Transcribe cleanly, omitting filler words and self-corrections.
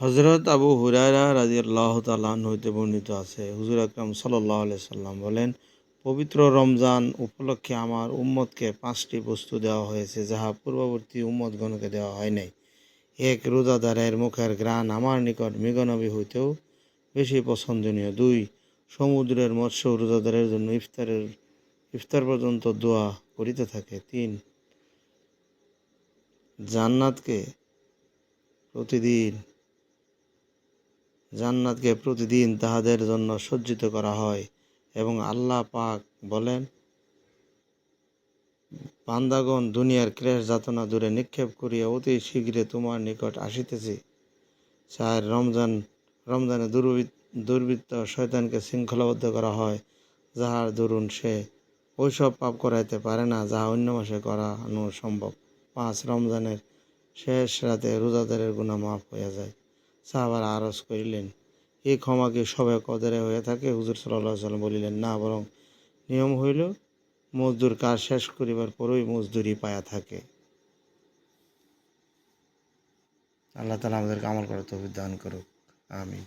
হযরত আবু হুরায়রা রাদিয়াল্লাহু তাআলা আনহু হতে বর্ণিত আছে, হুজুর আকরাম সাল্লাল্লাহু আলাইহি সাল্লাম বলেন, পবিত্র রমজান উপলক্ষে আমার উম্মতকে 5টি বস্তু দেওয়া হয়েছে, যাহা পূর্ববর্তী উম্মতগণকে দেওয়া হয় নাই। 1. রোজাদারের মুখের ঘ্রাণ আমার নিকট মৃগনবী হইতেও বেশি পছন্দনীয়। 2. সমুদ্রের মৎস্য রোজাদারের জন্য ইফতার পর্যন্ত দোয়া করিতে থাকে। 3. জান্নাতকে প্রতিদিন তাহাদের জন্য সজ্জিত করা হয় এবং আল্লাহ পাক বলেন, বান্দাগণ দুনিয়ার ক্লেশ যাতনা দূরে নিক্ষেপ করিয়া অতি শীঘ্রে তোমার নিকট আসিতেছি। 4. রমজানে দুর্বৃত্ত শয়তানকে শৃঙ্খলাবদ্ধ করা হয়, যাহার দরুন সে ওইসব পাপ করাইতে পারে না যাহা অন্য মাসে করানো সম্ভব। 5. রমজানের শেষ রাতে রোজাদারের গুনাহ মাফ হইয়া যায়। সাহাবারা আরজ করিলেন, এই ক্ষমা কি সবে কদরে হয়ে থাকে? হুজুর সাল্লাল্লাহু আলাইহি ওয়াসাল্লাম বলিলেন, না, বরং নিয়ম হইল মজদুর কাজ শেষ করিবার পরই মজদুরি পায়া থাকে। আল্লাহ তাআলা আমাদেরকে আমল করার তৌফিক দান করুক। আমিন।